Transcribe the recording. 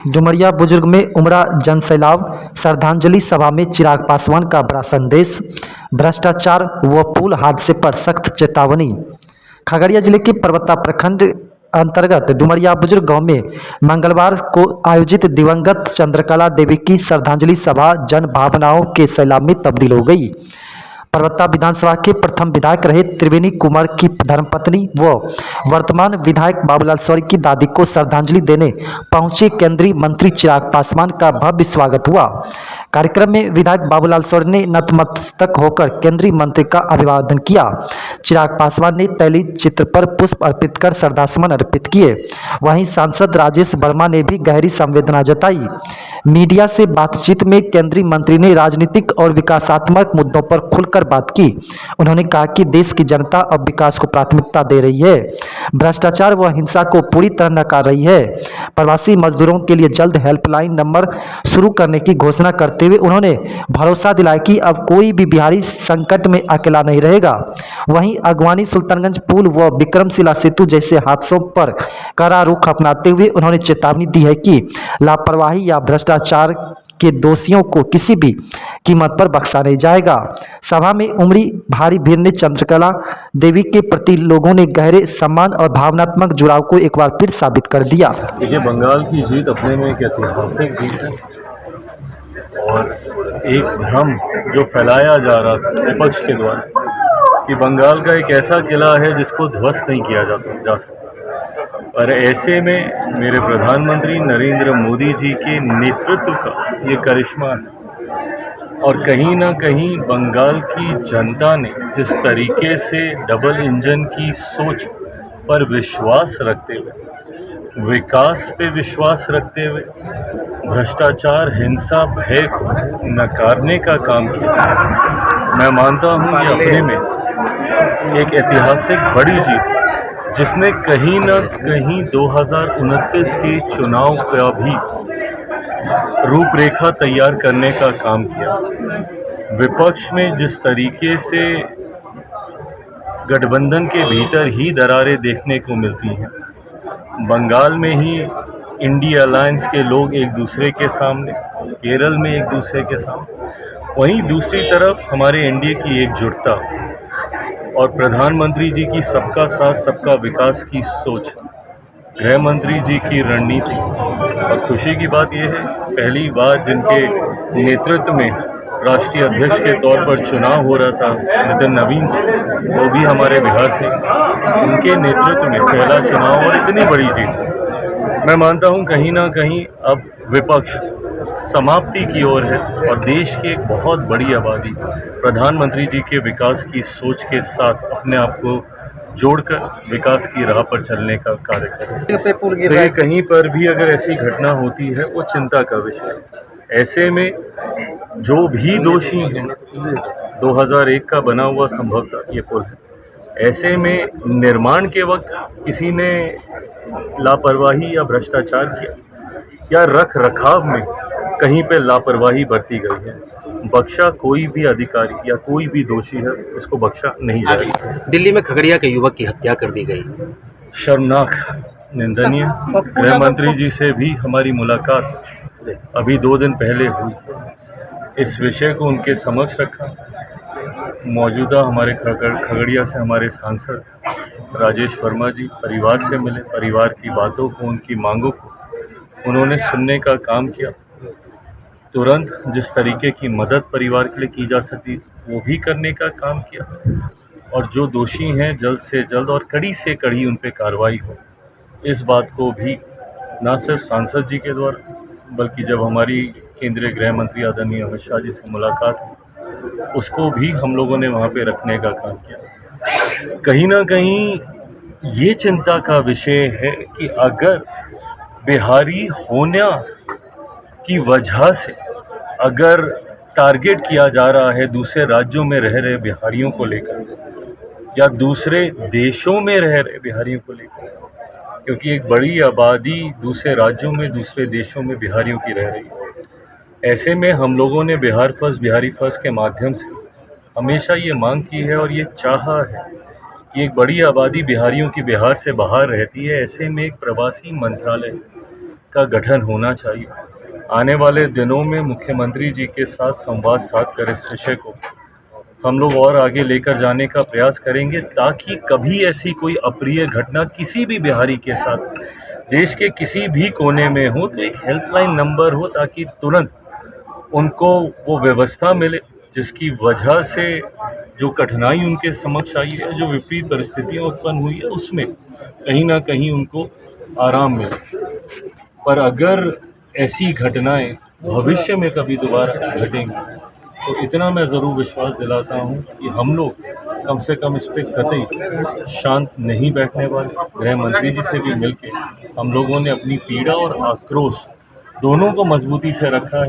डुमरिया बुजुर्ग में उमड़ा जनसैलाब, श्रद्धांजलि सभा में चिराग पासवान का बड़ा संदेश। भ्रष्टाचार व पुल हादसे पर सख्त चेतावनी। खगड़िया जिले के परबत्ता प्रखंड अंतर्गत डुमरिया बुजुर्ग गांव में मंगलवार को आयोजित दिवंगत चंद्रकला देवी की श्रद्धांजलि सभा जन भावनाओं के सैलाब में तब्दील हो गई। परबत्ता विधानसभा के प्रथम विधायक रहे त्रिवेणी कुमार की धर्मपत्नी व वर्तमान विधायक बाबूलाल शौर्य की दादी को श्रद्धांजलि देने पहुंचे केंद्रीय मंत्री चिराग पासवान का भव्य स्वागत हुआ। कार्यक्रम में विधायक बाबूलाल शौर्य ने नतमस्तक होकर केंद्रीय मंत्री का अभिवादन किया। चिराग पासवान ने तैली चित्र पर पुष्प अर्पित कर श्रद्धासुमन अर्पित किए। वहीं सांसद राजेश वर्मा ने भी गहरी संवेदना जताई। मीडिया से बातचीत में केंद्रीय मंत्री ने राजनीतिक और विकासात्मक मुद्दों पर खुलकर बात की। उन्होंने कहा कि देश की जनता अब विकास को प्राथमिकता दे रही है, भ्रष्टाचार व हिंसा को पूरी तरह नकार रही है। प्रवासी मजदूरों के लिए जल्द हेल्पलाइन नंबर शुरू करने की घोषणा करते हुए उन्होंने भरोसा दिलाया कि अब कोई भी बिहारी संकट में अकेला नहीं रहेगा। वहीं अगवानी सुल्तानगंज पुल व विक्रमशिला सेतु जैसे हादसों पर कड़ा रुख अपनाते हुए उन्होंने चेतावनी दी है कि लापरवाही या भ्रष्टाचार के दोषियों को किसी भी कीमत पर बख्शा नहीं जाएगा। सभा में उमड़ी भारी भीड़ ने चंद्रकला देवी के प्रति लोगों ने गहरे सम्मान और भावनात्मक जुड़ाव को एक बार फिर साबित कर दिया। देखिए, बंगाल की जीत अपने में एक ऐतिहासिक जीत है और एक भ्रम जो फैलाया जा रहा था विपक्ष के द्वारा कि बंगाल का एक ऐसा किला है जिसको ध्वस्त नहीं किया जा सकता। और ऐसे में मेरे प्रधानमंत्री नरेंद्र मोदी जी के नेतृत्व का ये करिश्मा है और कहीं ना कहीं बंगाल की जनता ने जिस तरीके से डबल इंजन की सोच पर विश्वास रखते हुए, विकास पे विश्वास रखते हुए भ्रष्टाचार, हिंसा, भय को नकारने का काम किया, मैं मानता हूँ ये अपने में एक ऐतिहासिक बड़ी जीत है जिसने कहीं न कहीं 2029 के चुनाव का भी रूपरेखा तैयार करने का काम किया। विपक्ष में जिस तरीके से गठबंधन के भीतर ही दरारें देखने को मिलती हैं, बंगाल में ही इंडी अलायंस के लोग एक दूसरे के सामने, केरल में एक दूसरे के सामने, वहीं दूसरी तरफ हमारे एनडीए की एकजुटता और प्रधानमंत्री जी की सबका साथ सबका विकास की सोच, गृह मंत्री जी की रणनीति। और खुशी की बात यह है, पहली बार जिनके नेतृत्व में राष्ट्रीय अध्यक्ष के तौर पर चुनाव हो रहा था, नितिन नवीन जी, वो भी हमारे बिहार से, उनके नेतृत्व में पहला चुनाव और इतनी बड़ी जीत। मैं मानता हूँ कहीं ना कहीं अब विपक्ष समाप्ति की ओर है और देश की एक बहुत बड़ी आबादी प्रधानमंत्री जी के विकास की सोच के साथ अपने आप को जोड़कर विकास की राह पर चलने का कार्य करें। तो कहीं पर भी अगर ऐसी घटना होती है वो चिंता का विषय है। ऐसे में जो भी दोषी हैं, 2001 का बना हुआ संभवतः ये पुल है, ऐसे में निर्माण के वक्त किसी ने लापरवाही या भ्रष्टाचार किया या रख रखाव में कहीं पे लापरवाही बरती गई है, बख्शा कोई भी अधिकारी या कोई भी दोषी है उसको बख्शा नहीं जाएगा। दिल्ली में खगड़िया के युवक की हत्या कर दी गई, शर्मनाक, निंदनीय। गृह मंत्री जी से भी हमारी मुलाकात अभी 2 दिन पहले हुई, इस विषय को उनके समक्ष रखा। मौजूदा हमारे खगड़िया से हमारे सांसद राजेश वर्मा जी परिवार से मिले, परिवार की बातों को, उनकी मांगों को उन्होंने सुनने का काम किया। तुरंत जिस तरीके की मदद परिवार के लिए की जा सकती वो भी करने का काम किया और जो दोषी हैं जल्द से जल्द और कड़ी से कड़ी उन पर कार्रवाई हो, इस बात को भी न सिर्फ सांसद जी के द्वारा बल्कि जब हमारी केंद्रीय गृह मंत्री आदरणीय अमित शाह जी से मुलाकात हुई उसको भी हम लोगों ने वहाँ पे रखने का काम किया। कहीं ना कहीं ये चिंता का विषय है कि अगर बिहारी होने की वजह से अगर टारगेट किया जा रहा है दूसरे राज्यों में रह रहे बिहारियों को लेकर या दूसरे देशों में रह रहे बिहारियों को लेकर, क्योंकि एक बड़ी आबादी दूसरे राज्यों में, दूसरे देशों में बिहारियों की रह रही है। ऐसे में हम लोगों ने बिहार फर्स्ट, बिहारी फर्स्ट के माध्यम से हमेशा ये मांग की है और ये चाहा है कि एक बड़ी आबादी बिहारियों की बिहार से बाहर रहती है। ऐसे में एक प्रवासी मंत्रालय का गठन होना चाहिए। आने वाले दिनों में मुख्यमंत्री जी के साथ संवाद साध कर इस विषय को हम लोग और आगे लेकर जाने का प्रयास करेंगे, ताकि कभी ऐसी कोई अप्रिय घटना किसी भी बिहारी के साथ देश के किसी भी कोने में हो तो एक हेल्पलाइन नंबर हो, ताकि तुरंत उनको वो व्यवस्था मिले जिसकी वजह से जो कठिनाई उनके समक्ष आई है, जो विपरीत परिस्थितियां उत्पन्न हुई है, उसमें कहीं ना कहीं उनको आराम मिले। पर अगर ऐसी घटनाएं भविष्य में कभी दोबारा घटेंगी तो इतना मैं ज़रूर विश्वास दिलाता हूं कि हम लोग कम से कम इस पे कतई शांत नहीं बैठने वाले। गृह मंत्री जी से भी मिलके हम लोगों ने अपनी पीड़ा और आक्रोश दोनों को मजबूती से रखा है।